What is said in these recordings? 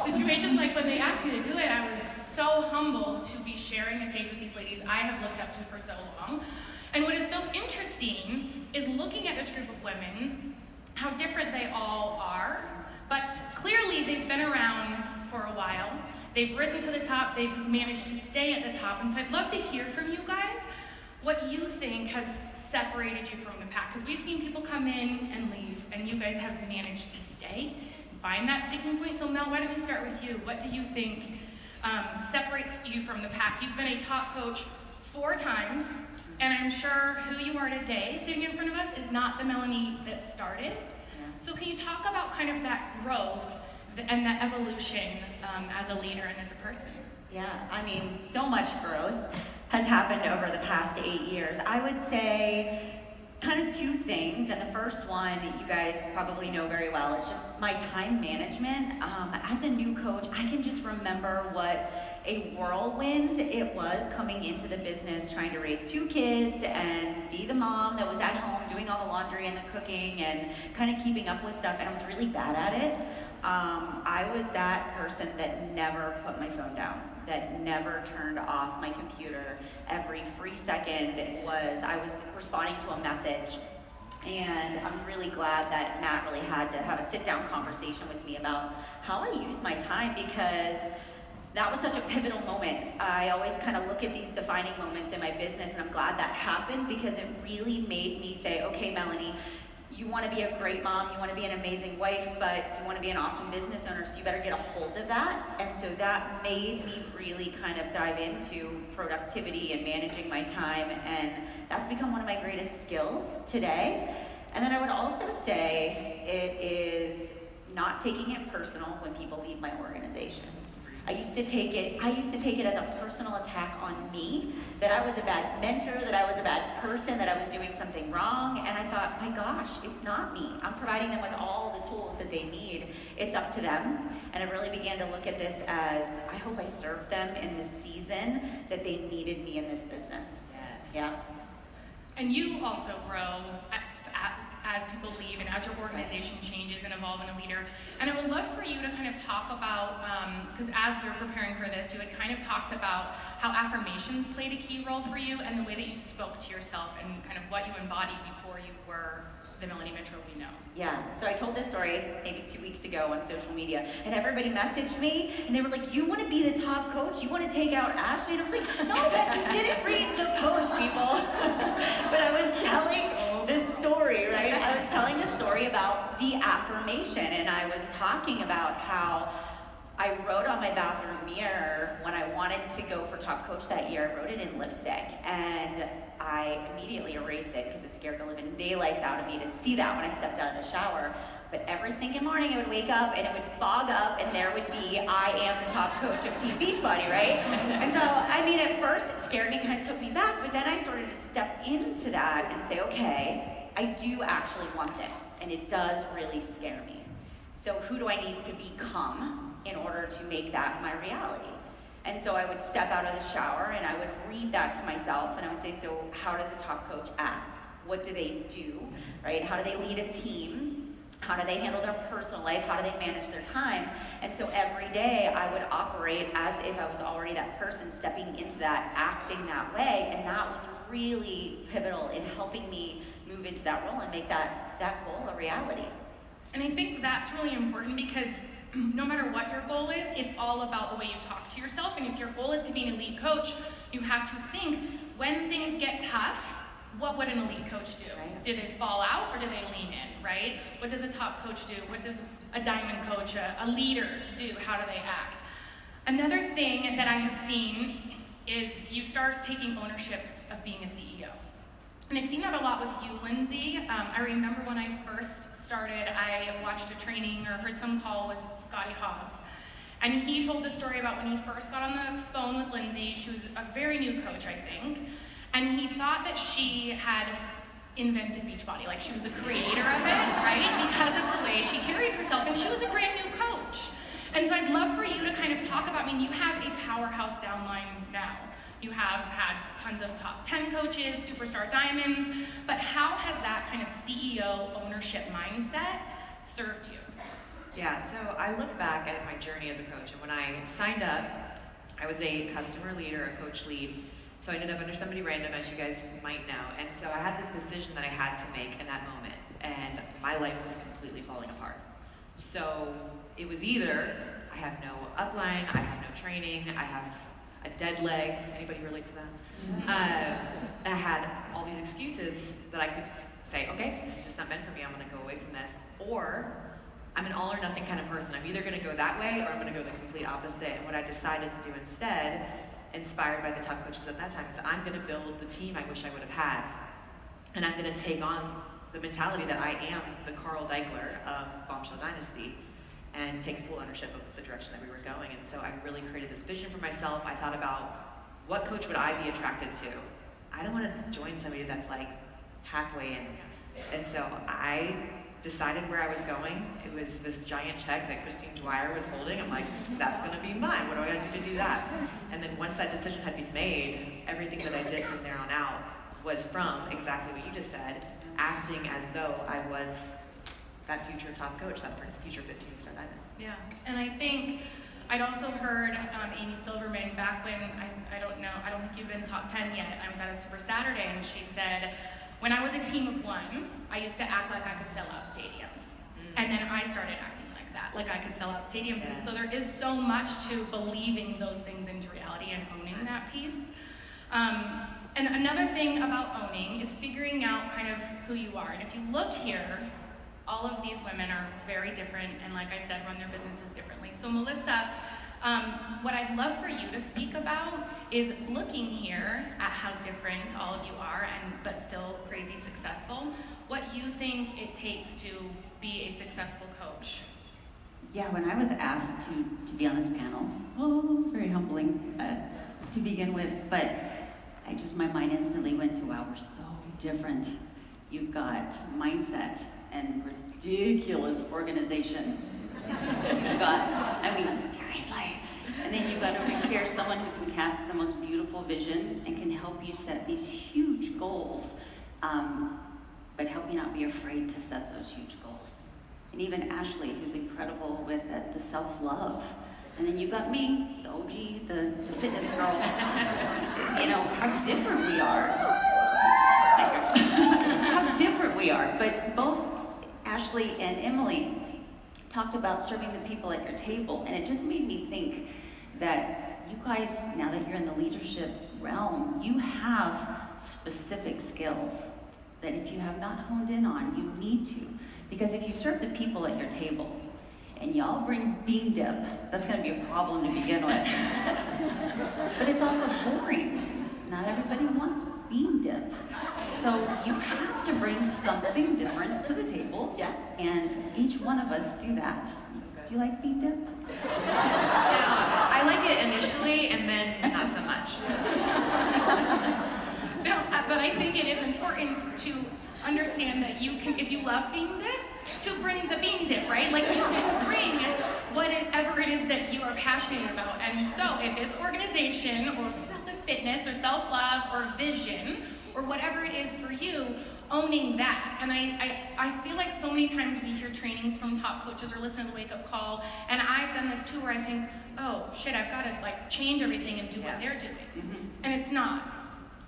situation. Like when they asked me to do it, I was so humbled to be sharing a stage with these ladies I have looked up to for so long. And what is so interesting is looking at this group of women, how different they all are, but clearly they've been around for a while. They've risen to the top, they've managed to stay at the top. And so I'd love to hear from you guys what you think has separated you from the pack. Because we've seen people come in and leave, and you guys have managed to stay and find that sticking point. So Mel, why don't we start with you? What do you think separates you from the pack? You've been a top coach 4 times, and I'm sure who you are today, sitting in front of us, is not the Melanie that started. So can you talk about kind of that growth and that evolution as a leader and as a person? Yeah, I mean, so much growth has happened over the past 8 years. I would say kind of 2 things, and the first one you guys probably know very well. It's just my time management. As a new coach, I can just remember what a whirlwind it was coming into the business, trying to raise 2 kids and be the mom that was at home doing all the laundry and the cooking and kind of keeping up with stuff, and I was really bad at it. I was that person that never put my phone down, that never turned off my computer. Every free second I was responding to a message. And I'm really glad that Matt really had to have a sit-down conversation with me about how I use my time, because that was such a pivotal moment. I always kind of look at these defining moments in my business, and I'm glad that happened, because it really made me say, okay, Melanie, you want to be a great mom, you want to be an amazing wife, but you want to be an awesome business owner, so you better get a hold of that. And so that made me really kind of dive into productivity and managing my time, and that's become one of my greatest skills today. And then I would also say it is not taking it personal when people leave my organization. I used to take it as a personal attack on me, that I was a bad mentor, that I was a bad person, that I was doing something wrong, and I thought, my gosh, it's not me. I'm providing them with all the tools that they need. It's up to them. And I really began to look at this as, I hope I served them in this season that they needed me in this business. Yes. Yeah. And you also grow as people leave and as your organization changes and evolve in a leader. And I would love for you to kind of talk about, because as we were preparing for this, you had kind of talked about how affirmations played a key role for you and the way that you spoke to yourself and kind of what you embodied before you were the Melanie Mitro we know. Yeah, so I told this story maybe 2 weeks ago on social media, and everybody messaged me, and they were like, you want to be the top coach? You want to take out Ashlie? And I was like, no, but you didn't read the post, people. But I was telling this story, right? I was telling the story about the affirmation, and I was talking about how I wrote on my bathroom mirror when I wanted to go for top coach that year. I wrote it in lipstick, and I immediately erased it because it scared the living daylights out of me to see that when I stepped out of the shower. But every stinking morning I would wake up and it would fog up, and there would be, I am the top coach of Team Beachbody, right? And so, I mean, at first it scared me, kind of took me back, but then I started to step into that and say, okay, I do actually want this, and it does really scare me. So who do I need to become in order to make that my reality? And so I would step out of the shower and I would read that to myself, and I would say, so how does a top coach act? What do they do, right? How do they lead a team? How do they handle their personal life? How do they manage their time? And so every day I would operate as if I was already that person, stepping into that, acting that way, and that was really pivotal in helping me move into that role and make that goal a reality. And I think that's really important, because no matter what your goal is, it's all about the way you talk to yourself. And if your goal is to be an elite coach, you have to think, when things get tough, what would an elite coach do? Right. Do they fall out or do they lean in, right? What does a top coach do? What does a diamond coach, a leader do? How do they act? Another thing that I have seen is you start taking ownership of being a CEO. And I've seen that a lot with you, Lindsay. I remember when I first started, I watched a training or heard some call with Scotty Hobbs. And he told the story about when he first got on the phone with Lindsay. She was a very new coach, I think. And he thought that she had invented Beachbody, like she was the creator of it, right? Because of the way she carried herself, and she was a brand new coach. And so I'd love for you to kind of talk about, I mean, you have a powerhouse downline now. You have had tons of top 10 coaches, superstar diamonds, but how has that kind of CEO ownership mindset served you? Yeah, so I look back at my journey as a coach, and when I signed up, I was a customer leader, a coach lead. So I ended up under somebody random, as you guys might know. And so I had this decision that I had to make in that moment, and my life was completely falling apart. So it was either I have no upline, I have no training, I have a dead leg. Anybody relate to that? I had all these excuses that I could say, okay, this is just not meant for me, I'm gonna go away from this. Or I'm an all or nothing kind of person. I'm either gonna go that way or I'm gonna go the complete opposite. And what I decided to do instead, inspired by the top coaches at that time, is I'm gonna build the team I wish I would have had. And I'm gonna take on the mentality that I am the Carl Deichler of Bombshell Dynasty and take full ownership of the direction that we were going. And so I really created this vision for myself. I thought about what coach would I be attracted to? I don't wanna join somebody that's like halfway in. And so I decided where I was going. It was this giant check that Christine Dwyer was holding. I'm like, that's gonna be mine. What do I gotta do to do that? And then once that decision had been made, everything that I did from there on out was from exactly what you just said, acting as though I was that future top coach, that future 15-star diamond. Yeah, and I think I'd also heard Amy Silverman back when, I don't think you've been top 10 yet, I was at a Super Saturday, and she said, when I was a team of one, I used to act like I could sell out stadiums. And then I started acting like that, like I could sell out stadiums. Yeah. And so there is so much to believing those things into reality and owning that piece. And another thing about owning is figuring out kind of who you are. And if you look here, all of these women are very different and, like I said, run their businesses differently. So Melissa, what I'd love for you to speak about is looking here at how different all of you are, but still crazy successful, what you think it takes to be a successful coach. Yeah, when I was asked to be on this panel, very humbling to begin with, but my mind instantly went to, wow, we're so different. You've got mindset and ridiculous organization. You've got, seriously. And then you've got over here someone who can cast the most beautiful vision and can help you set these huge goals, but help you not be afraid to set those huge goals. And even Ashlie, who's incredible with the self-love. And then you've got me, the OG, the fitness girl. How different we are. How different we are. But both Ashlie and Emily talked about serving the people at your table, and it just made me think that you guys, now that you're in the leadership realm, you have specific skills that if you have not honed in on, you need to. Because if you serve the people at your table, and y'all bring bean dip, that's gonna be a problem to begin with. But it's also boring. Not everybody wants bean dip. So you have to bring something different to the table. Yeah. And each one of us do that. Do you like bean dip? I like it initially, and then not so much. No, but I think it is important to understand that you can, if you love bean dip, to bring the bean dip, right? Like you can bring whatever it is that you are passionate about. And so if it's organization or it's health and fitness or self-love or vision or whatever it is for you, owning that. And I feel like so many times we hear trainings from top coaches or listen to the wake-up call, and I've done this too where I think, oh shit, I've got to like change everything and do what they're doing. Mm-hmm. And it's not.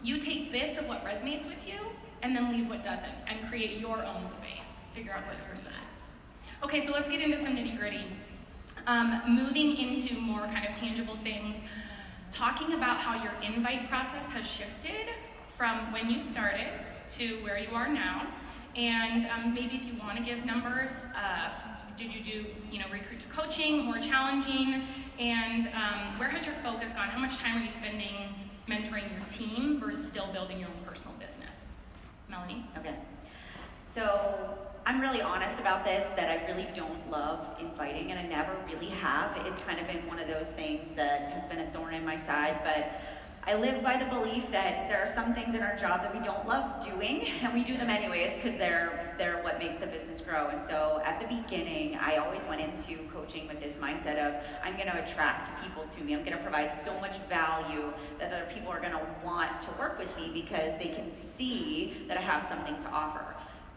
You take bits of what resonates with you and then leave what doesn't and create your own space. Figure out what yours is. Okay, so let's get into some nitty-gritty. Moving into more kind of tangible things, talking about how your invite process has shifted from when you started to where you are now, and maybe if you want to give numbers, did you do recruit to coaching, more challenging, and where has your focus gone? How much time are you spending mentoring your team versus still building your own personal business? Melanie? Okay. So I'm really honest about this, that I really don't love inviting, and I never really have. It's kind of been one of those things that has been a thorn in my side, but I live by the belief that there are some things in our job that we don't love doing, and we do them anyways because they're what makes the business grow. And so at the beginning, I always went into coaching with this mindset of, I'm going to attract people to me. I'm going to provide so much value that other people are going to want to work with me because they can see that I have something to offer.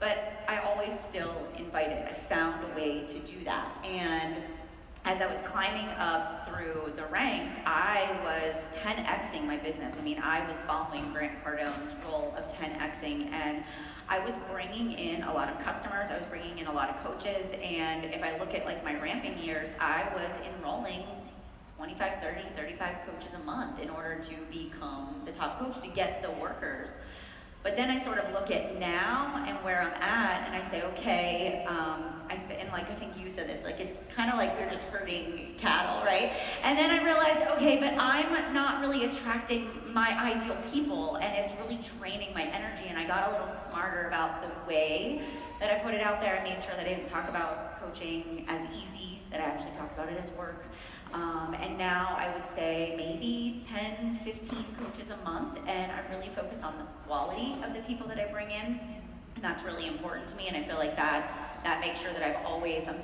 but I always still invited. I found a way to do that. And as I was climbing up through the ranks, I was 10xing my business. I mean, I was following Grant Cardone's role of 10xing, and I was bringing in a lot of customers, I was bringing in a lot of coaches, and if I look at like my ramping years, I was enrolling 25, 30, 35 coaches a month in order to become the top coach, to get the workers. But then I sort of look at now and where I'm at, and I say, okay, I think you said this, like it's kind of like we're just herding cattle, right? And then I realized, okay, but I'm not really attracting my ideal people, and it's really draining my energy. And I got a little smarter about the way that I put it out there. I made sure that I didn't talk about coaching as easy, that I actually talked about it as work. And now I would say maybe 10, 15 coaches a month, and I really focus on the quality of the people that I bring in, and that's really important to me, and I feel like that makes sure that I'm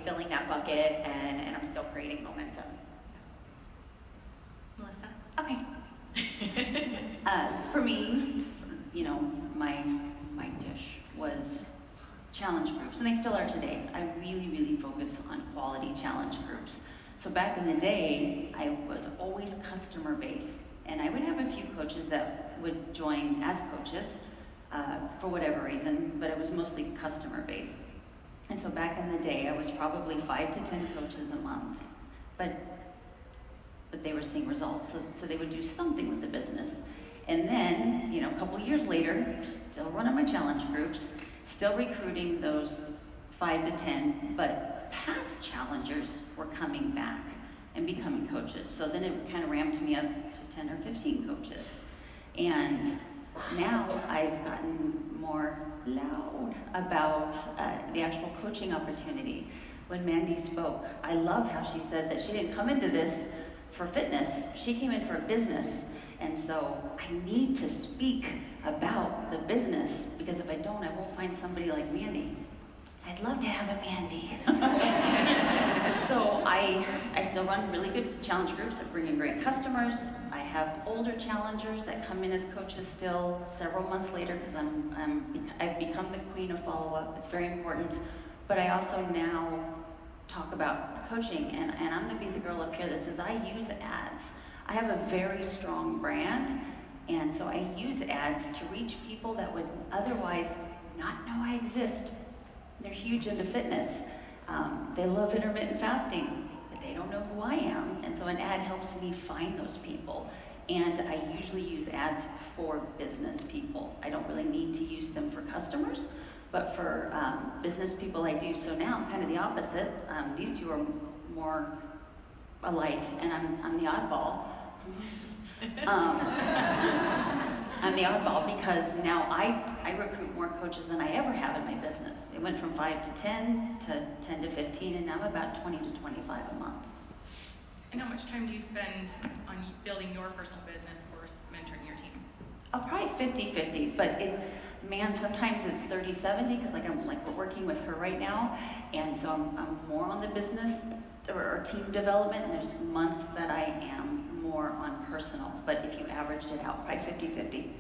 filling that bucket, and I'm still creating momentum. Melissa? Okay. For me, my dish was challenge groups, and they still are today. I really, really focus on quality challenge groups. So back in the day, I was always customer based, and I would have a few coaches that would join as coaches for whatever reason, but it was mostly customer based. And so back in the day, I was probably 5 to 10 coaches a month, but they were seeing results, so they would do something with the business. And then, a couple years later, still running my challenge groups, still recruiting those 5 to 10, but past challengers were coming back and becoming coaches. So then it kind of ramped me up to 10 or 15 coaches. And now I've gotten more loud about the actual coaching opportunity. When Mandy spoke, I love how she said that she didn't come into this for fitness, she came in for business. And so I need to speak about the business, because if I don't, I won't find somebody like Mandy. I'd love to have a Mandy. So I still run really good challenge groups. I bring in great customers. I have older challengers that come in as coaches still several months later, because I've become the queen of follow-up. It's very important. But I also now talk about coaching, and I'm gonna be the girl up here that says I use ads. I have a very strong brand, and so I use ads to reach people that would otherwise not know I exist. They're huge into fitness. They love intermittent fasting, but they don't know who I am. And so an ad helps me find those people. And I usually use ads for business people. I don't really need to use them for customers, but for business people I do. So now I'm kind of the opposite. These two are more alike, and I'm the oddball. I'm the oddball because now I recruit more coaches than I ever have in my business. It went from 5 to 10 to 10 to 15, and now I'm about 20 to 25 a month. And how much time do you spend on building your personal business versus mentoring your team? Probably 50-50, but sometimes it's 30-70, because we're working with her right now, and so I'm more on the business or team development, and there's months that I am more on personal, but if you averaged it out, probably 50-50.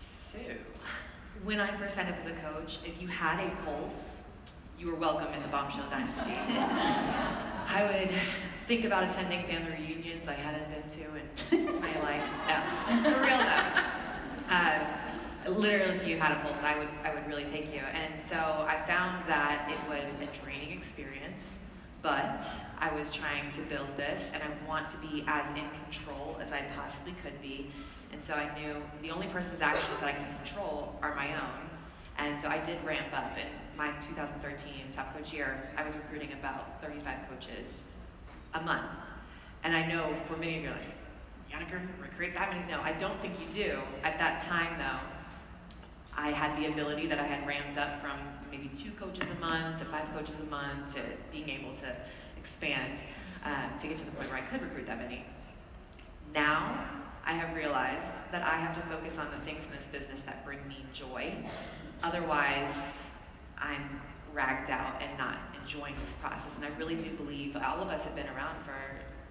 So, when I first signed up as a coach, if you had a pulse, you were welcome in the Bombshell Dynasty. I would think about attending family reunions I hadn't been to in my life. No, for real though. Literally, if you had a pulse, I would really take you. And so I found that it was a draining experience, but I was trying to build this, and I want to be as in control as I possibly could be. And so I knew the only person's actions that I can control are my own. And so I did ramp up. In my 2013 Top Coach year, I was recruiting about 35 coaches a month. And I know for many of you are like, you gotta recruit that many? No, I don't think you do. At that time though, I had the ability that I had ramped up from maybe 2 coaches a month to 5 coaches a month to being able to expand to get to the point where I could recruit that many. Now, I have realized that I have to focus on the things in this business that bring me joy. Otherwise, I'm ragged out and not enjoying this process. And I really do believe all of us have been around for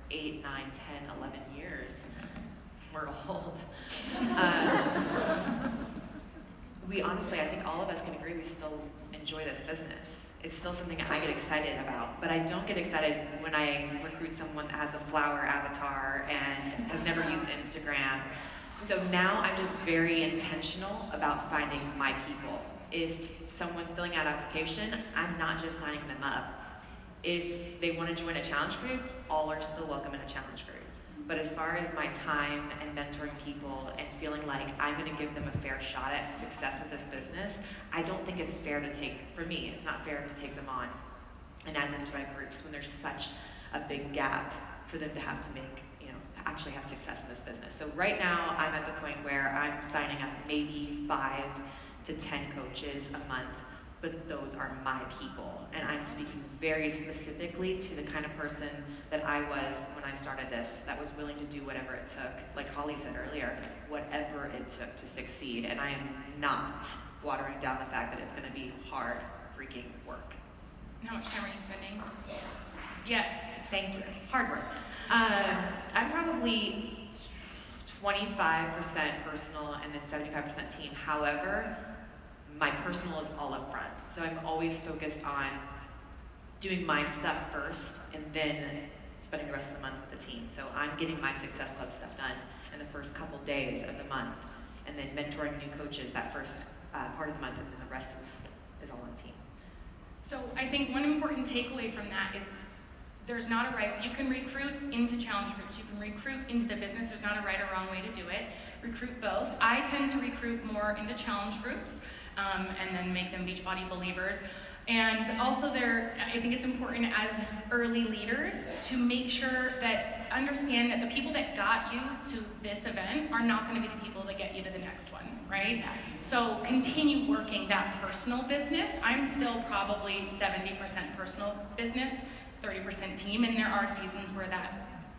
8, 9, 10, 11 years. We're old. we honestly, I think all of us can agree we still enjoy this business. It's still something that I get excited about, but I don't get excited when I recruit someone that has a flower avatar and has never used Instagram. So now I'm just very intentional about finding my people. If someone's filling out an application, I'm not just signing them up. If they want to join a challenge group, all are still welcome in a challenge group. But as far as my time and mentoring people and feeling like I'm going to give them a fair shot at success with this business, I don't think it's fair to take, for me, it's not fair to take them on and add them to my groups when there's such a big gap for them to have to make, to actually have success in this business. So right now, I'm at the point where I'm signing up maybe 5 to 10 coaches a month, but those are my people. And I'm speaking very specifically to the kind of person that I was when I started this, that was willing to do whatever it took, like Holly said earlier, whatever it took to succeed. And I am not watering down the fact that it's gonna be hard freaking work. And how much time are you spending? Yes. Thank you. Hard work. I'm probably 25% personal and then 75% team. However, my personal is all up front. So I'm always focused on doing my stuff first and then spending the rest of the month with the team. So I'm getting my Success Club stuff done in the first couple days of the month and then mentoring new coaches that first part of the month, and then the rest is all on the team. So I think one important takeaway from that is there's not a right, you can recruit into challenge groups, you can recruit into the business, there's not a right or wrong way to do it. Recruit both. I tend to recruit more into challenge groups and then make them Beachbody believers. And also I think it's important as early leaders to make sure that, understand that the people that got you to this event are not gonna be the people that get you to the next one, right? So continue working that personal business. I'm still probably 70% personal business, 30% team, and there are seasons where that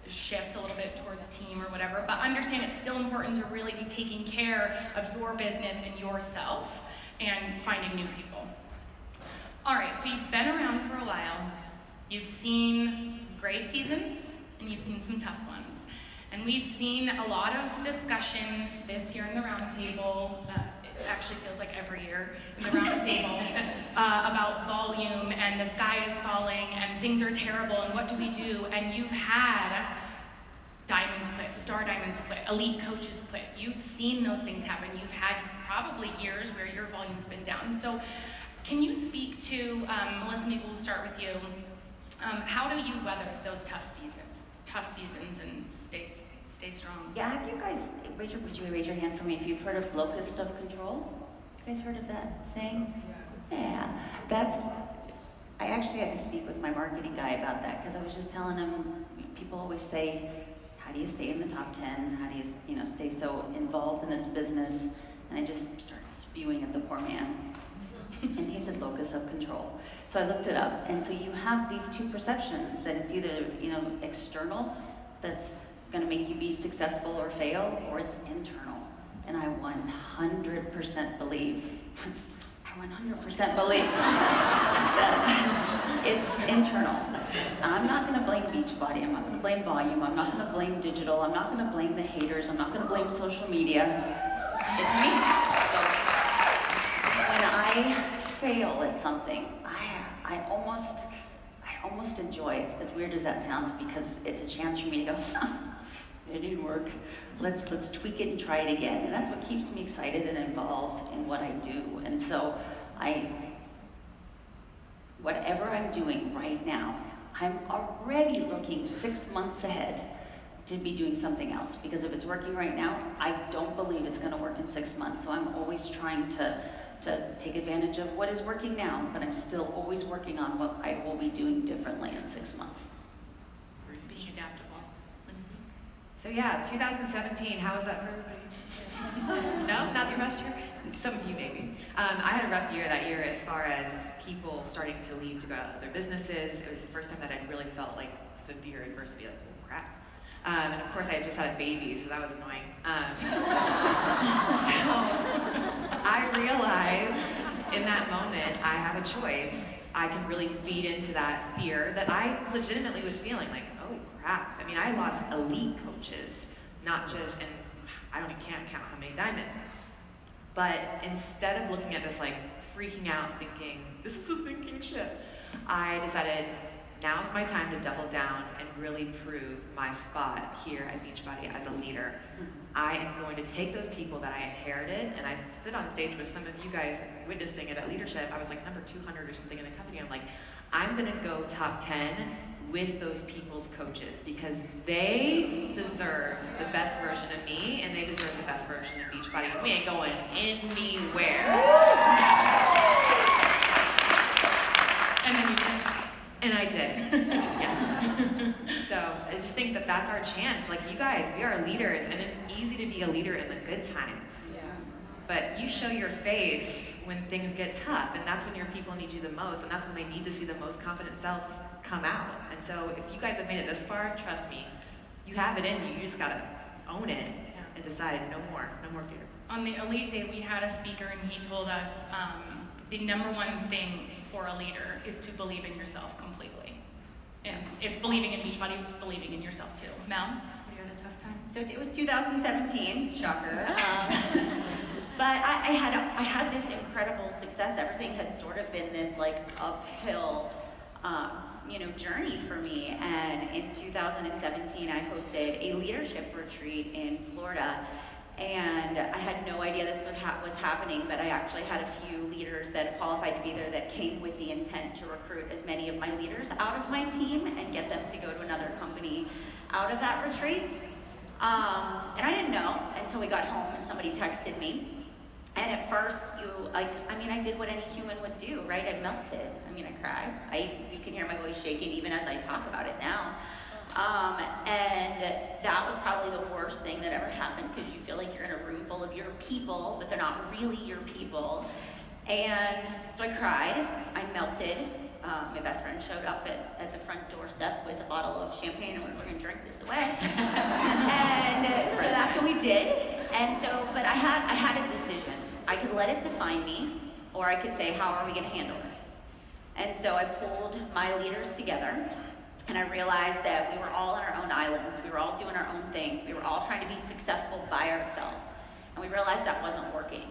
shifts a little bit towards team or whatever, but understand it's still important to really be taking care of your business and yourself and finding new people. All right, so you've been around for a while, you've seen great seasons, and you've seen some tough ones. And we've seen a lot of discussion this year in the roundtable, it actually feels like every year in the roundtable, about volume and the sky is falling and things are terrible and what do we do? And you've had diamonds quit, star diamonds quit, elite coaches quit. You've seen those things happen. You've had probably years where your volume's been down. So can you speak to, Melissa, maybe we'll start with you. How do you weather those tough seasons and stay strong? Yeah, have you guys, would you raise your hand for me if you've heard of locus of control? You guys heard of that saying? Yeah, I actually had to speak with my marketing guy about that because I was just telling him, people always say, how do you stay in the top 10? How do you stay so involved in this business? And I just started spewing at the poor man. And he said locus of control. So I looked it up. And so you have these two perceptions that it's either, external, that's gonna make you be successful or fail, or it's internal. And I 100% believe, that it's internal. I'm not gonna blame Beachbody, I'm not gonna blame volume, I'm not gonna blame digital, I'm not gonna blame the haters, I'm not gonna blame social media. It's me. So when I fail at something, I almost enjoy it, as weird as that sounds, because it's a chance for me to go, it didn't work. Let's tweak it and try it again. And that's what keeps me excited and involved in what I do. And so whatever I'm doing right now, I'm already looking 6 months ahead to be doing something else. Because if it's working right now, I don't believe it's gonna work in 6 months. So I'm always trying to take advantage of what is working now, but I'm still always working on what I will be doing differently in 6 months. Being adaptable. Lindsay? So yeah, 2017, how was that for everybody? No, not your best year? Some of you maybe. I had a rough year that year as far as people starting to leave to go out to their businesses. It was the first time that I really felt like severe adversity, like, oh crap. And of course I had just had a baby, so that was annoying. So I realized in that moment, I have a choice. I can really feed into that fear that I legitimately was feeling, like, oh crap. I mean, I lost elite coaches, not just, and can't count how many diamonds. But instead of looking at this like freaking out thinking, this is a sinking ship, I decided now's my time to double down and really prove my spot here at Beachbody as a leader. I am going to take those people that I inherited, and I stood on stage with some of you guys witnessing it at leadership. I was like number 200 or something in the company. I'm like, I'm gonna go top 10 with those people's coaches because they deserve the best version of me and they deserve the best version of Beachbody. We ain't going anywhere. And then you did. And I did, yes. So I just think that that's our chance. Like you guys, we are leaders and it's easy to be a leader in the good times. Yeah. But you show your face when things get tough and that's when your people need you the most and that's when they need to see the most confident self come out. And so if you guys have made it this far, trust me, you have it in you. You just gotta own it and decide no more fear. On the Elite Day, we had a speaker and he told us the number one thing for a leader is to believe in yourself completely. And it's believing in Beachbody, it's believing in yourself too. Mel, you had a tough time? So it was 2017, shocker. But I had this incredible success. Everything had sort of been this like uphill, journey for me. And in 2017, I hosted a leadership retreat in Florida. And I had no idea this was happening, but I actually had a few leaders that qualified to be there that came with the intent to recruit as many of my leaders out of my team and get them to go to another company out of that retreat. And I didn't know until we got home and somebody texted me. And at first, I did what any human would do, right? I melted. I cried. You can hear my voice shaking even as I talk about it now. And that was probably the worst thing that ever happened because you feel like you're in a room full of your people, but they're not really your people. And so I cried, I melted. My best friend showed up at the front doorstep with a bottle of champagne and we're gonna drink this away. And so that's what we did. And so, but I had a decision. I could let it define me, or I could say, how are we gonna handle this? And so I pulled my leaders together. And I realized that we were all on our own islands. We were all doing our own thing. We were all trying to be successful by ourselves. And we realized that wasn't working.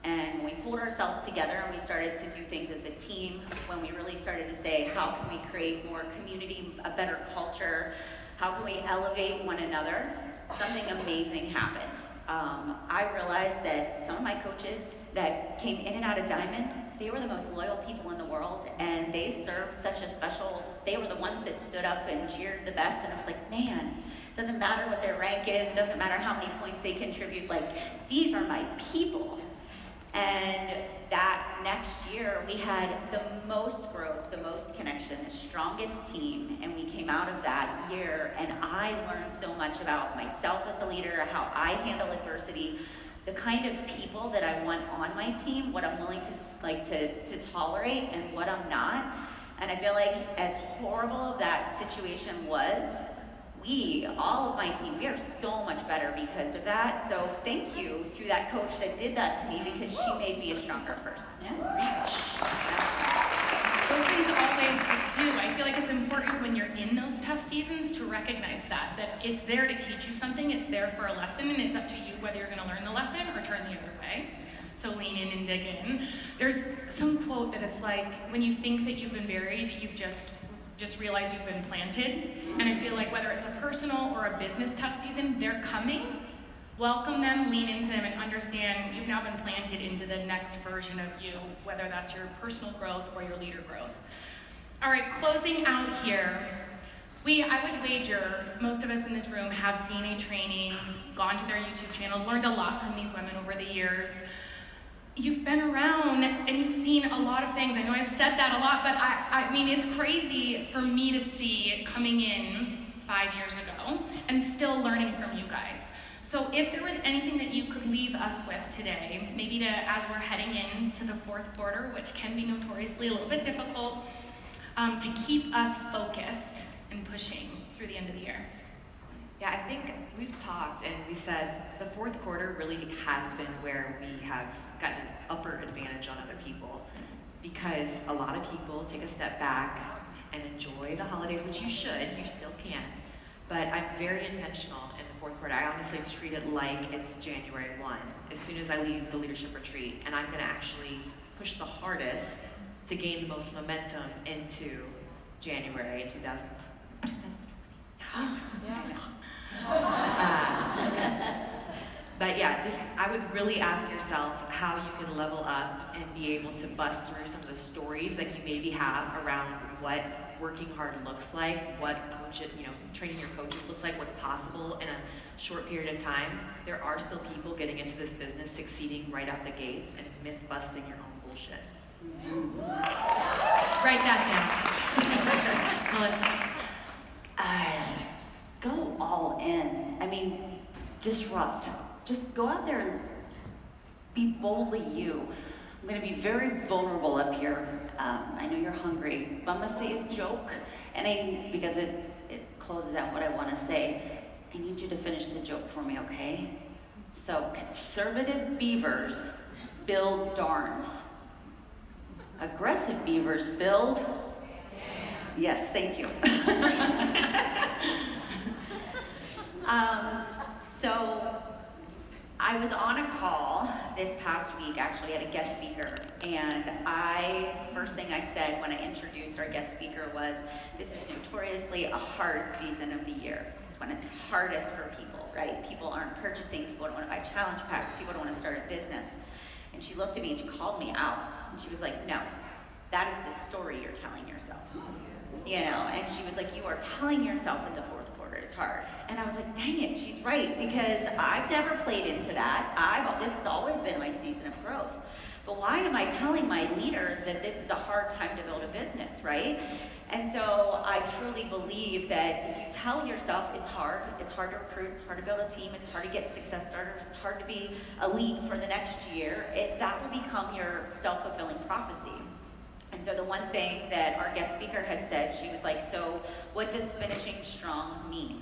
And when we pulled ourselves together and we started to do things as a team, when we really started to say, how can we create more community, a better culture? How can we elevate one another? Something amazing happened. I realized that some of my coaches that came in and out of Diamond, they were the most loyal people in the world, and they served such a special, they were the ones that stood up and cheered the best, and I was like, man, doesn't matter what their rank is, doesn't matter how many points they contribute, like, these are my people. And that next year, we had the most growth, the most connection, the strongest team, and we came out of that year, and I learned so much about myself as a leader, how I handle adversity, the kind of people that I want on my team, what I'm willing to tolerate, and what I'm not. And I feel like as horrible that situation was, all of my team, we are so much better because of that. So thank you to that coach that did that to me because she made me a stronger person. Yeah. Those things always do. I feel like it's important when you're in those tough seasons to recognize that it's there to teach you something, it's there for a lesson, and it's up to you whether you're gonna learn the lesson or turn the other way. So lean in and dig in. There's some quote that it's like, when you think that you've been buried, you've just realize you've been planted. And I feel like whether it's a personal or a business tough season, they're coming. Welcome them, lean into them, and understand you've now been planted into the next version of you, whether that's your personal growth or your leader growth. All right, closing out here. I would wager most of us in this room have seen a training, gone to their YouTube channels, learned a lot from these women over the years. You've been around and you've seen a lot of things. I know I've said that a lot, but I mean, it's crazy for me to see coming in 5 years ago and still learning from you guys. So if there was anything that you could leave us with today, maybe as we're heading into the fourth quarter, which can be notoriously a little bit difficult, to keep us focused and pushing through the end of the year. Yeah, I think we've talked and we said the fourth quarter really has been where we have gotten an upper advantage on other people because a lot of people take a step back and enjoy the holidays, which you should, you still can. But I'm very intentional in the fourth quarter. I honestly treat it like it's January 1, as soon as I leave the leadership retreat, and I'm gonna actually push the hardest to gain the most momentum into January 2020. But yeah, just I would really ask yourself how you can level up and be able to bust through some of the stories that you maybe have around what working hard looks like, what training your coaches looks like, what's possible in a short period of time. There are still people getting into this business succeeding right out the gates and myth busting your own bullshit. Write that down. Melissa. Go all in. I mean, disrupt. Just go out there and be boldly you. I'm going to be very vulnerable up here. I know you're hungry, but I'm going to say a joke, and because it closes out what I want to say. I need you to finish the joke for me, okay? So, conservative beavers build darns. Aggressive beavers build? Yes, thank you. So I was on a call this past week, actually, at a guest speaker, and first thing I said when I introduced our guest speaker was, this is notoriously a hard season of the year. This is when it's hardest for people, right? People aren't purchasing, people don't want to buy challenge packs, people don't want to start a business. And she looked at me and she called me out, and she was like, no, that is the story you're telling yourself. And she was like, you are telling yourself that the fourth quarter is hard. And I was like, dang it, she's right, because I've never played into that. This has always been my season of growth. But why am I telling my leaders that this is a hard time to build a business, right? And so I truly believe that if you tell yourself it's hard to recruit, it's hard to build a team, it's hard to get success starters, it's hard to be a lead for the next year, that will become your self-fulfilling prophecy. And so the one thing that our guest speaker had said, she was like, so what does finishing strong mean?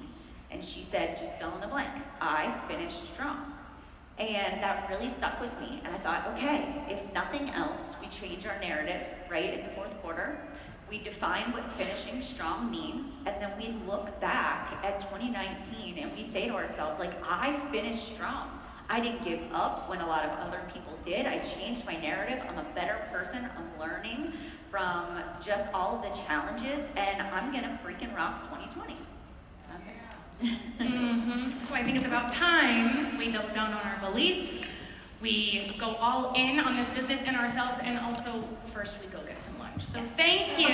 And she said, just fill in the blank. I finished strong. And that really stuck with me. And I thought, okay, if nothing else, we change our narrative, right, in the fourth quarter. We define what finishing strong means, and then we look back at 2019 and we say to ourselves, like, I finished strong. I didn't give up when a lot of other people did. I changed my narrative. I'm a better person. I'm learning from just all of the challenges, and I'm gonna freaking rock 2020. So I think it's about time we double down on our beliefs. We go all in on this business and ourselves, and also first we go get some lunch. So thank you.